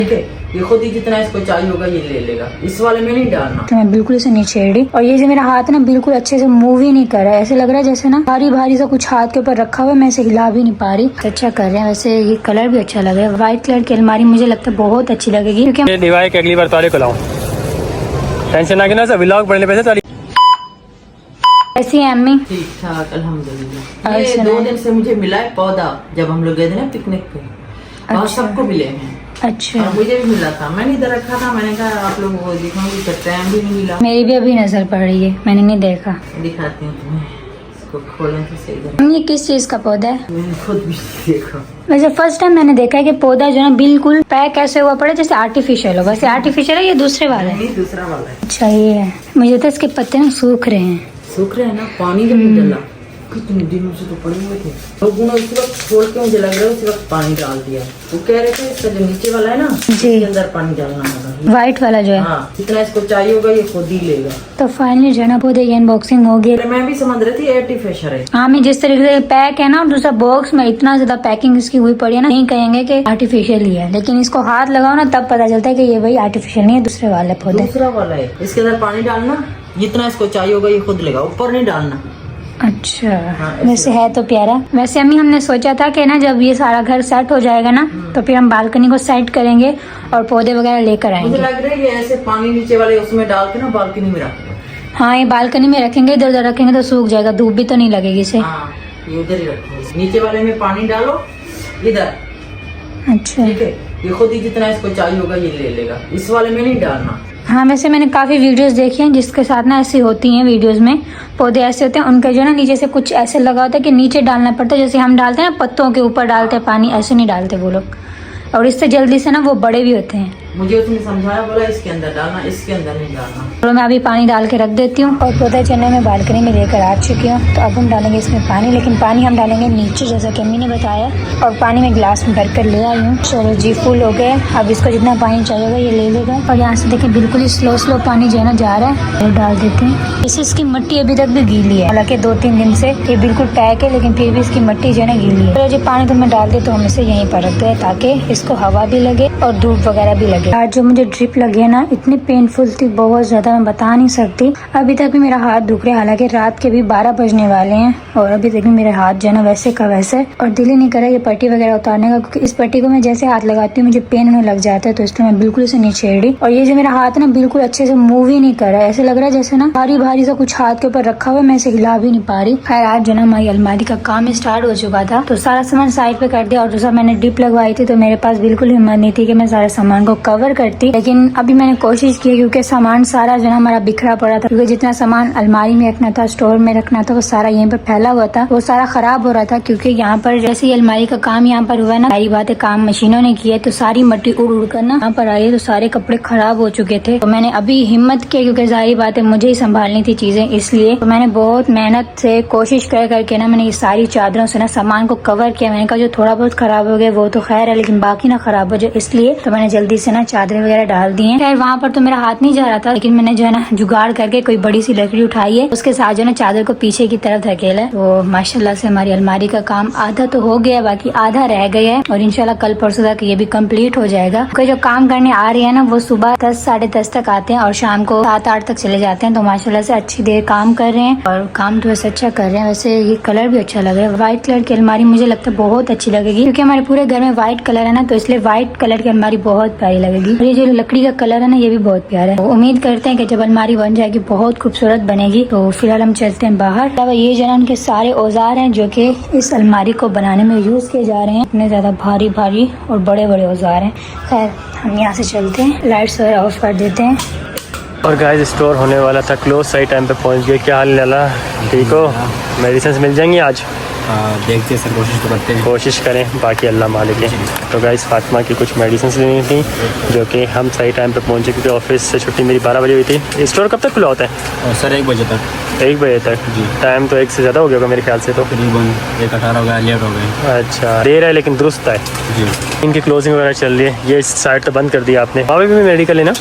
ठीक है, ये खुद ही जितना इसको चाहिए होगा ये ले लेगा, इस वाले में नहीं डालना। तो मैं बिल्कुल इसे नहीं छेड़ रही और ये जो मेरा हाथ ना बिल्कुल अच्छे से मूव ही नहीं कर रहा है, ऐसे लग रहा है जैसे ना भारी भारी सा कुछ हाथ के ऊपर रखा हुआ है, मैं इसे हिला भी नहीं पा रही। अच्छा कर रहे हैं, वैसे ये कलर भी अच्छा लग रहा है। व्हाइट कलर की अलमारी मुझे लगता है बहुत अच्छी लगेगी क्योंकि दिवाली के अगली बार तारे को लाऊं, टेंशन ना ना, व्लॉग बनने पैसे तारी। ऐसी है अम्मी। ठीक ठाक अल्हम्दुलिल्लाह। ये 2 दिन से मुझे मिला है पौधा, जब हम लोग गए थे ना पिकनिक पे, और सबको मिले हैं। अच्छा, और मुझे भी मिला था, मैंने इधर रखा था, मैंने कहा आप लोगों को दिखाऊंगी, तो टाइम भी नहीं मिला। मेरी भी अभी नजर पड़ रही है, मैंने नहीं देखा। दिखाती हूँ तुम्हें, इसको खोलें तो सही है। ये किस चीज का पौधा है? मैंने खुद भी देखा। वैसे फर्स्ट टाइम मैंने देखा है कि पौधा जो है ना बिल्कुल पैक ऐसे हुआ पड़े जैसे आर्टिफिशियल हो। वैसे आर्टिफिशियल है, ये दूसरे वाला है। ये दूसरा वाला है। अच्छा ये है, मुझे तो इसके पत्ते ना सूख रहे हैं। सूख रहे हैं ना, पानी जब नहीं डाला, कितने दिनों से तो पड़े हुए थे, लोगों ने उस वक्त छोड़ के, मुझे लग रहा है उस वक्त पानी डाल दिया। वो कह रहे थे इसका जो नीचे वाला है ना, इसके अंदर पानी डालना होगा, व्हाइट वाला जो है। हाँ, जितना इसको चाहिए होगा ये खुद ही लेगा। तो फाइनली जो है ना पौधे की अनबॉक्सिंग हो गई। मैं भी समझ रही थी आर्टिफिशियल है। हाँ, मैं जिस तरीके से पैक है ना, और दूसरा बॉक्स में इतना ज्यादा पैकिंग इसकी हुई पड़ी है ना, नहीं कहेंगे कि आर्टिफिशियल ही है, लेकिन इसको हाथ लगाओ ना तब पता चलता है कि ये भाई आर्टिफिशियल नहीं है, दूसरे वाले पौधे। दूसरा वाला है, इसके अंदर पानी डालना, जितना इसको चाहिए होगा ये खुद लेगा, ऊपर नहीं डालना। अच्छा हाँ, वैसे है तो प्यारा। वैसे अम्मी हमने सोचा था कि ना जब ये सारा घर सेट हो जाएगा ना तो फिर हम बालकनी को सेट करेंगे और पौधे वगैरह लेकर मुझे आएंगे। लग रहा है ये ऐसे पानी नीचे वाले उसमें डाल के ना बालकनी में रख दो। हाँ, ये बालकनी में रखेंगे, इधर उधर रखेंगे तो सूख जाएगा, धूप भी तो नहीं लगेगी इसे। हाँ, ये उधर ही रखो, नीचे वाले में पानी डालो इधर। अच्छा, ठीक है, ये खुद ही जितना इसको चाहिए होगा ये ले लेगा, इस वाले में नहीं डालना। हाँ वैसे मैंने काफी वीडियोस देखे हैं जिसके साथ ना ऐसी होती हैं, वीडियोस में पौधे ऐसे होते हैं, उनके जो ना नीचे से कुछ ऐसे लगा होता है कि नीचे डालना पड़ता है, जैसे हम डालते हैं ना पत्तों के ऊपर डालते हैं पानी, ऐसे नहीं डालते वो लोग, और इससे जल्दी से ना वो बड़े भी होते हैं। मुझे उसने समझाया, बोला इसके अंदर डालना, इसके अंदर नहीं डालना। तो मैं अभी पानी डाल के रख देती हूँ और पौधा चना मैं बालकनी में लेकर आ चुकी हूँ। तो अब हम डालेंगे इसमें पानी, लेकिन पानी हम डालेंगे नीचे जैसा कि अम्मी ने बताया, और पानी में गिलास में भर कर ले आई हूँ। चलो जी, फुल हो गए। अब इसको जितना पानी चाहिए होगा ये ले लेगा, और यहाँ से देखिए बिल्कुल ही स्लो स्लो पानी जो है ना जा रहा है, ये डाल देते हैं। इसे इसकी मिट्टी अभी तक भी गीली है, हालांकि 2-3 दिन से ये बिल्कुल पैक है, लेकिन फिर भी इसकी मिट्टी जो है ना गीली है। तो जो पानी तो मैं डाल दे तो हम इसे यहीं पर रखते हैं ताकि इसको हवा भी लगे और धूप वगैरह भी लगे। आज जो मुझे ड्रिप लगी है ना, इतनी पेनफुल थी, बहुत ज्यादा, मैं बता नहीं सकती। अभी तक भी मेरा हाथ दुख रहा है, हालांकि रात के भी 12 बजने वाले हैं और अभी तक भी मेरे हाथ जो है ना वैसे का वैसे, और दिल ही नहीं कर रहा ये पट्टी वगैरह उतारने का, क्योंकि इस पट्टी को मैं जैसे हाथ लगाती हूँ मुझे पेन होने लग जाता है, तो इसलिए मैं बिल्कुल इसे नहीं छेड़ रही। और ये जो मेरा हाथ ना बिल्कुल अच्छे से मूव ही नहीं कर रहा है, ऐसे लग रहा है जैसे ना भारी भारी सा कुछ हाथ के ऊपर रखा हुआ है, मैं इसे हिला भी नहीं पा रही। खैर आज जो ना हमारी अलमारी का काम स्टार्ट हो चुका था, तो सारा सामान साइड पे कर दिया, और दूसरा मैंने डिप लगवाई थी, तो मेरे पास बिल्कुल हिम्मत नहीं थी कि मैं सारे सामान को कवर करती, लेकिन अभी मैंने कोशिश की क्योंकि सामान सारा जो है हमारा बिखरा पड़ा था, क्योंकि जितना सामान अलमारी में रखना था, स्टोर में रखना था, वो सारा यहीं पर फैला हुआ था, वो सारा खराब हो रहा था। क्योंकि यहाँ पर जैसे ही अलमारी का काम यहाँ पर हुआ ना, सारी बातें काम मशीनों ने किया, तो सारी मिट्टी उड़ उड़ कर ना यहाँ पर आई है, तो सारे कपड़े खराब हो चुके थे। तो मैंने अभी हिम्मत की, क्योंकि सारी बातें मुझे ही संभालनी थी चीजें, इसलिए तो मैंने बहुत मेहनत से कोशिश कर करके ना मैंने ये सारी चादरों से ना सामान को कवर किया। मैंने कहा जो थोड़ा बहुत खराब हो गया वो तो खैर है, लेकिन बाकी ना खराब हो जाए, इसलिए तो मैंने जल्दी से ना चादरें वगैरह डाल दी है। खैर वहाँ पर तो मेरा हाथ नहीं जा रहा था, लेकिन मैंने जो है ना जुगाड़ करके कोई बड़ी सी लकड़ी उठाई है, उसके साथ जो है ना चादर को पीछे की तरफ धकेला है। तो माशाल्लाह से हमारी अलमारी का काम आधा तो हो गया, बाकी आधा रह गया है, और इंशाल्लाह कल परसों तक ये भी कंप्लीट हो जाएगा। क्योंकि जो काम करने आ रही है ना वो सुबह 10 साढ़े 10 तक आते हैं और शाम को 7-8 तक चले जाते हैं, तो माशाल्लाह से अच्छी देर काम कर रहे हैं, और काम तो वैसे अच्छा कर रहे हैं। वैसे ये कलर भी अच्छा लग रहा है, व्हाइट कलर की अलमारी मुझे लगता है बहुत अच्छी लगेगी, क्योंकि हमारे पूरे घर में व्हाइट कलर है ना, तो इसलिए व्हाइट कलर की अलमारी बहुत प्यारी लगेगी। और ये जो लकड़ी का कलर है ना ये भी बहुत प्यारा है। उम्मीद करते हैं कि जब अलमारी बन जाएगी बहुत खूबसूरत बनेगी। तो फिलहाल हम चलते हैं बाहर। अब ये जो है उनके सारे औजार हैं जो कि इस अलमारी को बनाने में यूज किए जा रहे हैं, इतने ज्यादा भारी भारी और बड़े बड़े औजार हैं। खैर हम यहाँ से चलते हैं, लाइट्स वगैरह ऑफ कर देते हैं। और गाइस स्टोर होने वाला था क्लोज, सही टाइम पे पहुंच गए। क्या हाल लाला, ठीक हो? मेडिसिन मिल जाएंगी आज? देखते हैं सर, कोशिश तो करते हैं, कोशिश करें, बाकी अल्लाह मालिक है। तो गाइस फातिमा की कुछ मेडिसिन लेनी थी, जो कि हम सही टाइम पे पहुंचे, क्योंकि ऑफिस से छुट्टी मेरी 12 बजे हुई थी। स्टोर कब तक खुला होता है? सर 1 बजे तक। 1 बजे तक जी। टाइम तो 1 से ज़्यादा हो गया होगा मेरे ख्याल से, तो तकरीबन 1:18 हो गया, लेट हो गए। अच्छा देर है लेकिन दुरुस्त है जी। इनकी क्लोजिंग वगैरह चल रही है। ये साइड तो बंद कर दिया आपने, वहाँ भी मेडिकल है ना?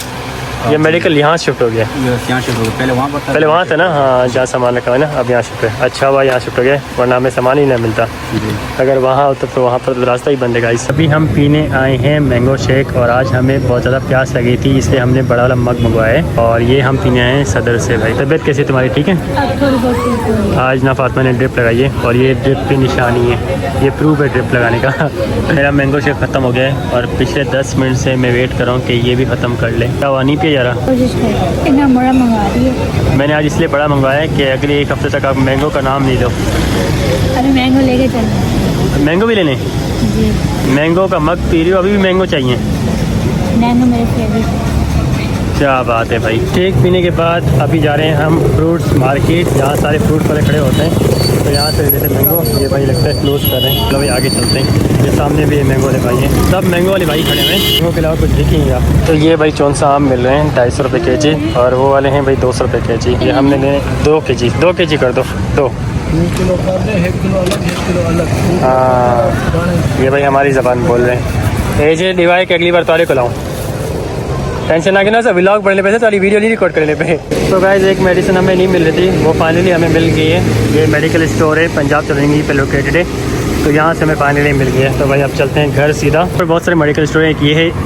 ये मेडिकल यहाँ शिफ्ट हो गया? यहाँ शिफ्ट हो गया, पहले वहाँ पर था। पहले वहाँ था ना, हाँ जहाँ सामान रखा हुआ है ना, अब यहाँ शिफ्ट है। अच्छा हुआ यहाँ शिफ्ट हो गया, वरना हमें सामान ही नहीं मिलता। अगर वहाँ होता तो वहाँ पर रास्ता ही बंद है गाइस। अभी हम पीने आए हैं मैंगो शेक और आज हमें बहुत ज़्यादा प्यास लगी थी, इसलिए हमने बड़ा वाला मग मंगवाया है और ये हम पीने आए हैं सदर से। भाई तबीयत कैसी तुम्हारी, ठीक है? आज ना फातिमा ने ड्रिप लगाई है और ये ड्रिप की निशानी है, ये प्रूफ है ड्रिप लगाने का। मेरा मैंगो शेक ख़त्म हो गया है और पिछले 10 मिनट से मैं वेट कर रहा हूँ कि ये भी ख़त्म कर ले। क्या हुआ, नहीं पिया जा रहा? इतना बड़ा मंगवा दिया मैंने आज इसलिए बड़ा मंगवाया है कि अगले 1 हफ्ते तक आप मैंगो का नाम नहीं लो। अरे मैंगो लेके चलना। मैंगो भी लेने? जी। मैंगो का मग पी रही हो, अभी भी मैंगो चाहिए? मैंगो मेरे फेवरेट। क्या बात है भाई। केक पीने के बाद अभी जा रहे हैं हम फ्रूट्स मार्केट, जहाँ सारे फ्रूट वाले खड़े होते हैं। तो यहाँ से जैसे मैंगो, ये भाई लगता है क्लोज कर रहे हैं। चलो भाई आगे चलते हैं। ये सामने भी मैंगो वाले भाई हैं, सब मैंगो वाले भाई खड़े हुए हैं, मैंगो के अलावा कुछ दिखेंगे आप। तो ये भाई चौंसा आम मिल रहे हैं 250 रुपये केजी और वो वाले हैं भाई 200 रुपये केजी। ये हमने लेने 2 केजी कर दो, 2 किलो कर दे, 1 किलो अलग 1 किलो अलग। हाँ ये भाई हमारी ज़बान बोल रहे हैं। ये डिवाइड के अगली बार ताले को लाऊँ, टेंशन ना कि ना सर व्लॉग बनने पे ताली वीडियो नहीं रिकॉर्ड करने पे। तो गाइस एक मेडिसिन हमें नहीं मिल रही थी, वो फाइनली हमें मिल गई है। ये मेडिकल स्टोर है, पंजाब चलेंगी पे लोकेटेड है, तो यहाँ से हमें फाइनली मिल गया है। तो भाई अब चलते हैं घर सीधा। और बहुत सारे मेडिकल स्टोर हैं,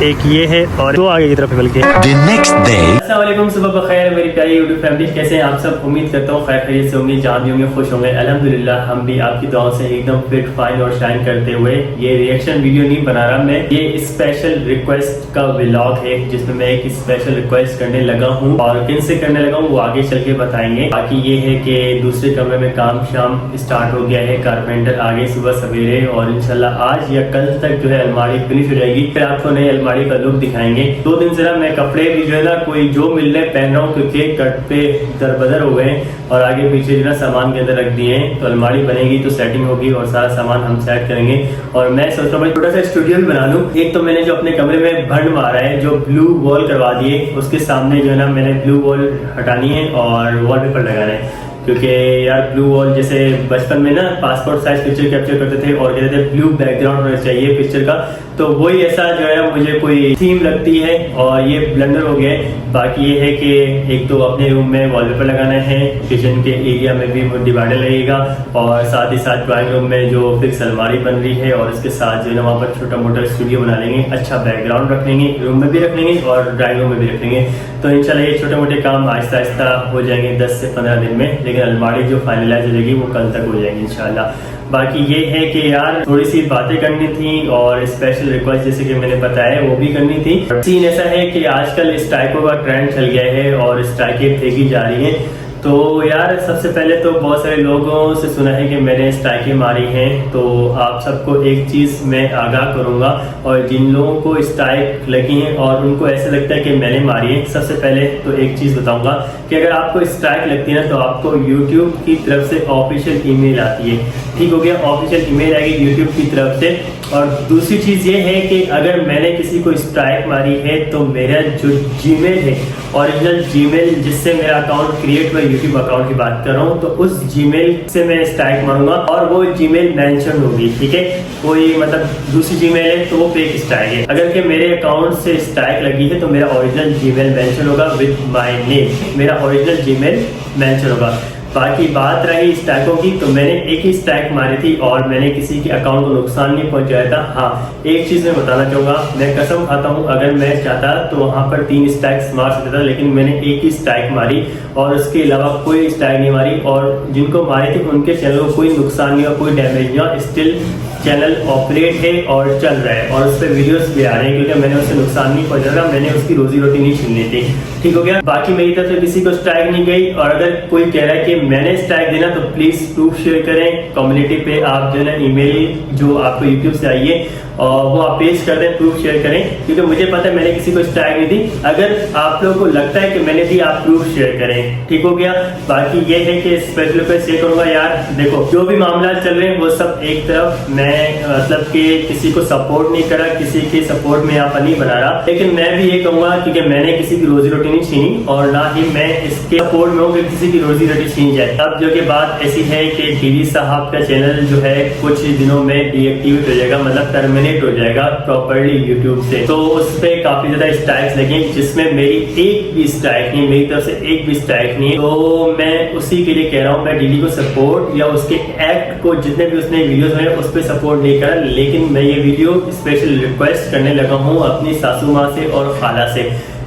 एक ये है और 2 आगे की तरफ मिल गए। अस्सलाम वालेकुम, सुबह बखैर मेरी प्यारी यूट्यूब फैमिली, कैसे हैं आप सब? उम्मीद करता हूँ खैर खैरियत से होंगे, जहाँ भी होंगे खुश होंगे। अल्हम्दुलिल्लाह हम भी आपकी दुआओं से एकदम फिट फाइन और शाइन करते हुए। ये रिएक्शन वीडियो नहीं बना रहा मैं, ये स्पेशल रिक्वेस्ट का व्लॉग है जिसमें मैं एक स्पेशल रिक्वेस्ट करने लगा हूँ और किन से करने लगा हूँ वो आगे चल के बताएंगे। बाकी ये है कि दूसरे कमरे में काम शाम स्टार्ट हो गया है, कारपेंटर आ गए सुबह सवेरे और इंशाल्लाह आज या कल तक जो है अलमारी फिनिश हो जाएगी। फिर आपको नई अलमारी का लुक दिखाएंगे। 2 दिन से ना मैं कपड़े भी जो है ना कोई जो मिलने पहन रहा हूँ क्योंकि कट पे दरबदर हो गए और आगे पीछे जो ना सामान के अंदर रख दिए हैं। तो अलमारी बनेगी तो सेटिंग होगी और सारा सामान हम सेट करेंगे। और मैं सोच रहा हूँ छोटा सा स्टूडियो भी बना लूँ। एक तो मैंने जो अपने कमरे में भंड मारा है, जो ब्लू वॉल करवा दिए, उसके सामने जो है ना मैंने ब्लू वॉल हटानी है और वॉलपेपर लगाना है। क्योंकि यार ब्लू वॉल जैसे बचपन में ना पासपोर्ट साइज पिक्चर कैप्चर करते थे और कहते थे ब्लू बैकग्राउंड होना चाहिए पिक्चर का, तो वही ऐसा जो है मुझे कोई थीम लगती है और ये ब्लंडर हो गया है। बाकी ये है कि एक तो अपने रूम में वॉलपेपर लगाना है, किचन के एरिया में भी डिवाइडर लगेगा और साथ ही साथ ड्राइंग रूम में जो फिक्स अलमारी बन रही है और इसके साथ जो है ना वहाँ पर छोटा मोटा स्टूडियो बना लेंगे, अच्छा बैकग्राउंड रख लेंगे, रूम में भी रख लेंगे और ड्राइंग रूम में भी रख लेंगे। तो इंशाल्लाह ये छोटे मोटे काम आहिस्ता आहिस्ता हो जाएंगे 10 से 15 दिन में, लेकिन अलमारी जो फाइनलाइज हो जाएगी वो कल तक हो जाएगी इंशाल्लाह। बाकी ये है कि यार थोड़ी सी बातें करनी थी और स्पेशल रिक्वेस्ट जैसे कि मैंने बताया वो भी करनी थी। सीन ऐसा है कि आजकल स्ट्राइकों का ट्रेंड चल गया है और स्ट्राइकें फेंकी जा रही हैं। तो यार सबसे पहले तो बहुत सारे लोगों से सुना है कि मैंने स्ट्राइकें मारी हैं, तो आप सबको एक चीज मैं आगाह करूंगा और जिन लोगों को स्ट्राइक लगी हैं और उनको ऐसे लगता है कि मैंने मारी है, सबसे पहले तो एक चीज बताऊंगा कि अगर आपको स्ट्राइक लगती है ना तो आपको YouTube की तरफ से ऑफिशियल ईमेल आती है। ठीक हो गया, ऑफिशियल ईमेल आएगी YouTube की तरफ से। और दूसरी चीज ये है कि अगर मैंने किसी को स्ट्राइक मारी है तो मेरा जो जीमेल है, ओरिजिनल जीमेल जिससे मेरा अकाउंट क्रिएट हुआ, यूट्यूब अकाउंट की बात कर रहा हूँ, तो उस जीमेल से मैं स्ट्राइक मारूंगा और वो जीमेल मेंशन होगी। ठीक है, कोई मतलब दूसरी जीमेल है तो वो फेक स्ट्राइक है। अगर के मेरे अकाउंट से स्ट्राइक लगी है तो मेरा ओरिजिनल जीमेल मेंशन होगा विद माय नेम, मेरा ओरिजिनल जीमेल मेंशन होगा। बाकी बात रही स्ट्राइकों की, तो मैंने एक ही स्ट्राइक मारी थी और मैंने किसी के अकाउंट को नुकसान नहीं पहुंचाया था। हाँ, एक चीज मैं बताना चाहूंगा, मैं कसम खाता हूं अगर मैं चाहता तो वहां पर 3 स्ट्राइक्स मार सकता था, लेकिन मैंने एक ही स्ट्राइक मारी और उसके अलावा कोई स्ट्राइक नहीं मारी। और जिनको मारी थी उनके चैनल को कोई नुकसान नहीं हुआ, कोई डैमेज नहीं हुआ, स्टिल चैनल ऑपरेट है और चल रहा है और उस पर वीडियोस भी आ रहे हैं क्योंकि मैंने उससे नुकसान नहीं पहुंचाया था, मैंने उसकी रोजी रोटी नहीं छीननी थी। ठीक हो गया, बाकी मेरी तरफ से किसी को स्ट्राइक नहीं गई। और अगर कोई कह रहा है कि मैंने स्ट्राइक देना तो प्लीज प्रूफ शेयर करें कम्युनिटी पे, आप जो है ना ईमेल जो आपको यूट्यूब से आई है और वो आप पेश कर दें, प्रूफ शेयर करें, क्योंकि मुझे पता है मैंने किसी को स्ट्राइक नहीं दी। अगर आप लोगों को लगता है कि मैंने दी, आप प्रूफ शेयर करें। ठीक हो गया, बाकी ये है कि स्पेशल रिक्वेस्ट ये करूंगा यार, देखो जो भी मामला चल रहे हैं वो सब एक तरफ, मैं मैं मतलब कि किसी को सपोर्ट नहीं करा, किसी के सपोर्ट में यहाँ पर नहीं बना रहा, लेकिन मैं भी ये कहूँगा क्योंकि मैंने किसी की रोजी रोटी नहीं छीनी और ना ही मैं इसके सपोर्ट में हूँ कि किसी की रोजी रोटी छीनी जाए। अब जो कि बात ऐसी है कि टीवी साहब का चैनल जो है कुछ दिनों में डीएक्टिवेट हो जाएगा, मतलब टर्मिनेट हो जाएगा प्रॉपर्ली यूट्यूब से। तो उस पर काफी ज्यादा स्ट्राइक्स लगे जिसमें मेरी एक भी स्ट्राइक नहीं, मेरी तरफ से एक भी स्ट्राइक नहीं। तो मैं उसी के लिए कह रहा हूँ, मैं डीडी को सपोर्ट या उसके एक्ट को जितने भी उसने वीडियोस में उस पर सपोर्ट नहीं करा, लेकिन मैं ये वीडियो स्पेशल रिक्वेस्ट करने लगा हूँ अपनी सासू माँ से और खाला से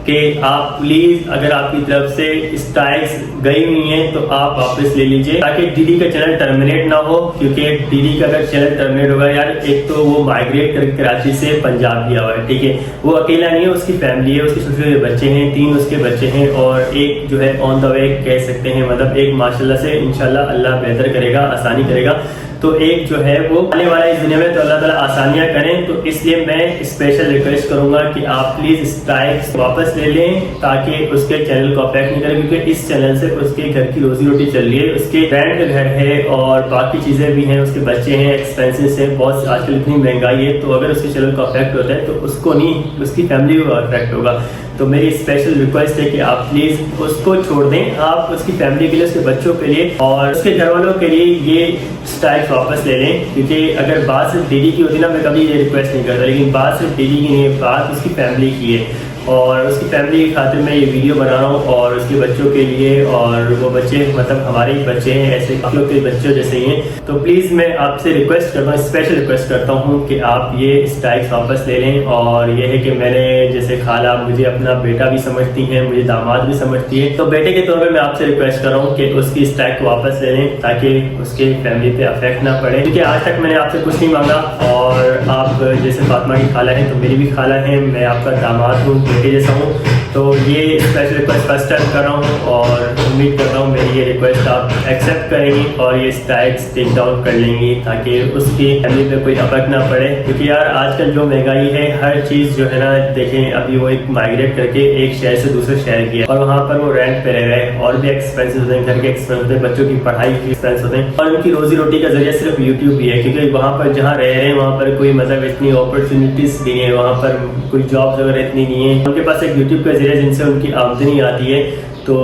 कि आप प्लीज अगर आपकी तरफ से स्ट्राइक्स गई हुई हैं तो आप वापस ले लीजिए ताकि डीडी का चैनल टर्मिनेट ना हो। क्योंकि डीडी का अगर चैनल टर्मिनेट होगा यार, एक तो वो माइग्रेट कर कराची से पंजाब गया हुआ है, ठीक है, वो अकेला नहीं है, उसकी फैमिली है, उसके छोटे छोटे बच्चे हैं, 3 उसके बच्चे हैं और एक जो है ऑन द वे कह सकते हैं, मतलब एक माशाल्लाह से इंशाल्लाह अल्लाह बेहतर करेगा, आसानी करेगा। तो एक जो है वो आने वाला इस दुनिया में तो अल्लाह ताला आसानियां करें। तो इसलिए मैं स्पेशल रिक्वेस्ट करूंगा कि आप प्लीज स्ट्राइक्स वापस ले लें ताकि उसके चैनल को अफेक्ट नहीं करे, क्योंकि इस चैनल से उसके घर की रोजी रोटी चल रही है, उसके रेंट का घर है और बाकी चीजें भी हैं, उसके बच्चे हैं, एक्सपेंसेस है, बहुत आजकल इतनी महंगाई है। तो अगर उसके चैनल को अफेक्ट होता है तो उसको नहीं, उसकी फैमिली को अफेक्ट होगा। तो मेरी स्पेशल रिक्वेस्ट है कि आप प्लीज उसको छोड़ दें, आप उसकी फैमिली के लिए, उसके बच्चों के लिए और उसके घर वालों के लिए ये स्ट्राइक वापस ले लें। क्योंकि अगर बात सिर्फ डीडी की होती ना, मैं कभी ये रिक्वेस्ट नहीं करता, लेकिन बात सिर्फ डीडी की नहीं है, बात उसकी फैमिली की है और उसकी फैमिली की खातिर मैं ये वीडियो बना रहा हूँ और उसके बच्चों के लिए। और वो बच्चे मतलब हमारे ही बच्चे हैं, ऐसे आप लोग के बच्चों जैसे ही हैं। तो प्लीज़ मैं आपसे रिक्वेस्ट करता हूँ, स्पेशल रिक्वेस्ट करता हूँ कि आप ये स्ट्राइक्स वापस ले लें। और ये है कि मैंने जैसे खाला मुझे अपना बेटा भी समझती हैं, मुझे दामाद भी समझती है, तो बेटे के तौर पर मैं आपसे रिक्वेस्ट कर रहा हूँ कि उसकी स्ट्राइक को वापस ले लें ताकि उसके फैमिली पे अफेक्ट ना पड़े। क्योंकि आज तक मैंने आपसे कुछ नहीं मांगा और आप जैसे फातिमा की खाला है तो मेरी भी खाला है, मैं आपका दामाद हूँ, बेटे जैसा हूँ। तो ये स्पेशल रिक्वेस्ट फर्स्ट टाइम कर रहा हूँ और उम्मीद करता हूँ मेरी ये रिक्वेस्ट आप एक्सेप्ट करेंगी और ये स्ट्राइक्स टेक डाउन कर लेंगी ताकि उसकी फैमिली पे कोई अफेक्ट ना पड़े। क्योंकि यार आजकल जो महंगाई है, हर चीज़ जो है ना, देखें अभी वो एक माइग्रेट करके एक शहर से दूसरे शहर गया और वहाँ पर वो रेंट पे रह रहे हैं और भी एक्सपेंसेस होते हैं, घर के एक्सपेंस होते हैं, बच्चों की पढ़ाई के एक्सपेंस होते हैं और उनकी रोजी रोटी का जरिया सिर्फ यूट्यूब ही है। क्योंकि वहाँ पर जहाँ रह रहे हैं वहाँ पर कोई मतलब इतनी अपॉर्चुनिटीज नहीं है, वहाँ पर कोई जॉब्स वगैरह इतनी नहीं है, उनके पास एक यूट्यूब का जरिया जिनसे उनकी आमदनी आती है। तो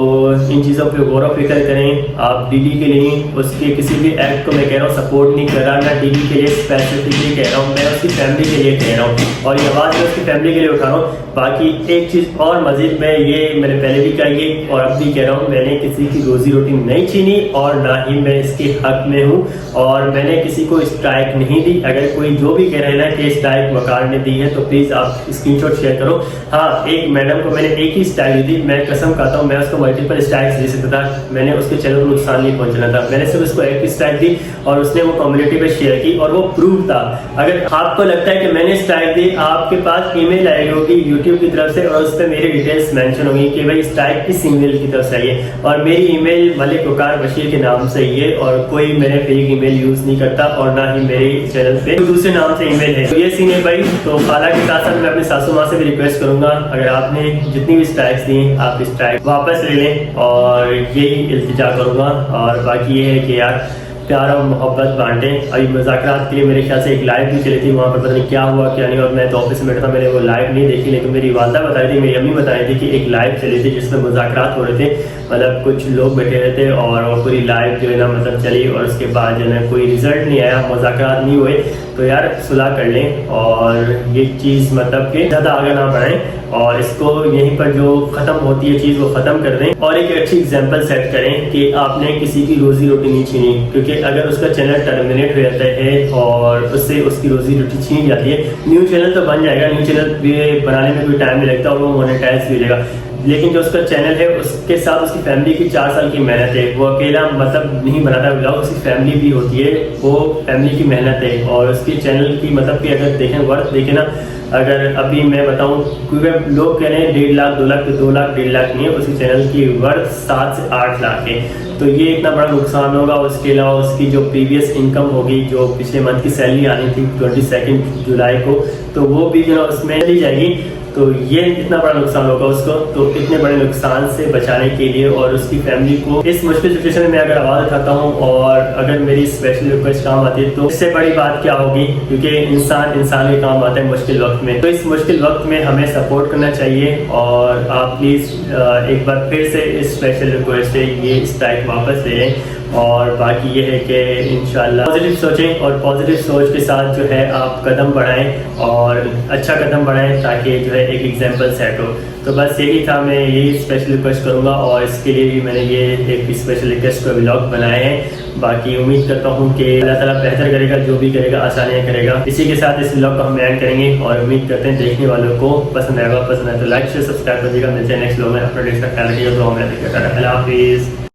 इन चीज़ों पे गौर व फिक्र करें। आप डीडी के लिए उसके किसी भी एक्ट को मैं कह रहा हूँ सपोर्ट नहीं कर रहा, मैं डीडी के लिए स्पेसिफिकली कह रहा हूँ, मैं उसकी फैमिली के लिए कह रहा हूँ और ये आवाज़ मैं उसकी फैमिली के लिए उठा रहा हूँ। बाकी एक चीज़ और मजीद मैं ये मैंने पहले भी कही है और अब भी कह रहा हूँ, मैंने किसी की रोजी रोटी नहीं छीनी और ना ही मैं इसके हक में हूँ और मैंने किसी को स्ट्राइक नहीं दी। अगर कोई जो भी कह रहे हैं ना कि स्ट्राइक वकार ने दी है तो प्लीज़ आप स्क्रीनशॉट शेयर करो। हाँ, एक मैडम को मैंने एक ही स्ट्राइक दी थी, मैं कसम खाता हूँ मैं उसको मल्टीपल स्ट्राइक्स दे सकता था, मैंने उसके चैनल को नुकसान नहीं पहुंचना था, मैंने सिर्फ उसको एक स्ट्राइक दी और उसने वो कम्युनिटी पे शेयर की और वो प्रूफ था। अगर आपको लगता है कि मैंने स्ट्राइक दी, आपके पास ईमेल आएगी होगी यूट्यूब की तरफ से और उस पर मेरी डिटेल्स मेंशन होगी कि भाई स्ट्राइक इस ईमेल की तरफ से आई है और मेरी ईमेल मलिक वकार बशीर के नाम से ही है और कोई मैंने फेक ईमेल यूज नहीं करता और ना ही मेरे चैनल पे दूसरे नाम से ईमेल है। तो ये सीन है भाई। तो खाला के साथ साथ मैं अपनी सासू माँ से भी रिक्वेस्ट करूंगा, अगर आपने जितनी भी स्ट्राइक्स दी आप स्ट्राइक वापस ले लें और यही इल्तिजा करूंगा। और बाकी ये है कि यार प्यार और मोहब्बत बांटें। अभी मुज़ाकरात के लिए मेरे ख्याल से एक लाइव भी चली थी, वहाँ पर पता नहीं क्या हुआ क्या नहीं हुआ, मैं तो ऑफिस में बैठा था, मैंने वो लाइव नहीं देखी, लेकिन मेरी वालदा बताई थी, मेरी अम्मी बताई थी कि एक लाइव चली थी जिसमें मुज़ाकरात हो रहे थे, मतलब कुछ लोग बैठे रहे थे और वो पूरी लाइव जो है ना मतलब चली और उसके बाद जो है कोई रिजल्ट नहीं आया, मुज़ाकरात नहीं हुए। तो यार सुलह कर लें और ये चीज़ मतलब कि ज़्यादा आगे ना बढ़ाएं और इसको यहीं पर जो ख़त्म होती है चीज़ वो ख़त्म कर दें और एक अच्छी एग्जांपल सेट करें कि आपने किसी की रोजी रोटी नहीं छीनी। क्योंकि अगर उसका चैनल टर्मिनेट हो जाता है और उससे उसकी रोजी रोटी छीन जाती है, न्यू चैनल तो बन जाएगा, न्यू चैनल भी बनाने में कोई टाइम नहीं लगता और वो मोनेटाइज भी हो जाएगा, लेकिन जो उसका चैनल है उसके साथ उसकी फैमिली की 4 साल की मेहनत है, वो अकेला मतलब नहीं बनाता ब्लॉग, उसकी फैमिली भी होती है, वो फैमिली की मेहनत है और उसकी चैनल की मतलब कि अगर देखें वर्थ देखें ना, अगर अभी मैं बताऊं क्योंकि लोग कह रहे हैं 1.5 लाख 2 लाख 2 लाख 1.5 लाख नहीं है, उसकी चैनल की वर्थ 7 से 8 लाख है। तो ये इतना बड़ा नुकसान होगा। उसके अलावा उसकी जो प्रीवियस इनकम होगी, जो पिछले मंथ की सैलरी आनी थी 22 जुलाई को, तो वो भी जो उसमें चली जाएगी। तो ये इतना बड़ा नुकसान होगा उसको। तो इतने बड़े नुकसान से बचाने के लिए और उसकी फैमिली को इस मुश्किल सिचुएशन में मैं अगर आवाज़ उठाता हूँ और अगर मेरी स्पेशल रिक्वेस्ट काम आती है तो इससे बड़ी बात क्या होगी, क्योंकि इंसान के काम आता है मुश्किल वक्त में। तो इस मुश्किल वक्त में हमें सपोर्ट करना चाहिए और आप प्लीज़ एक बार फिर से इस स्पेशल रिक्वेस्ट से ये स्ट्राइक वापस ले लें। और बाकी ये है कि इंशाल्लाह पॉजिटिव सोचें और पॉजिटिव सोच के साथ जो है आप कदम बढ़ाएं और अच्छा कदम बढ़ाएं ताकि जो है एक एग्जांपल सेट हो। तो बस यही था, मैं यही स्पेशल रिक्वेस्ट करूंगा और इसके लिए भी मैंने ये एक स्पेशल रिक्वेस्ट पर व्लॉग बनाए हैं। बाकी उम्मीद करता हूँ कि अल्लाह ताला बेहतर करेगा, जो भी करेगा आसानियाँ करेगा। इसी के साथ इस व्लॉग को हम एंड करेंगे और उम्मीद करते हैं देखने वालों को पसंद आएगा। पसंद आए तो लाइक शेयर सब्सक्राइब करिएगा। मिलते हैं नेक्स्ट व्लॉग में। अपना ख्याल रखिएगा। तो हमें अल्लाह हाफिज़।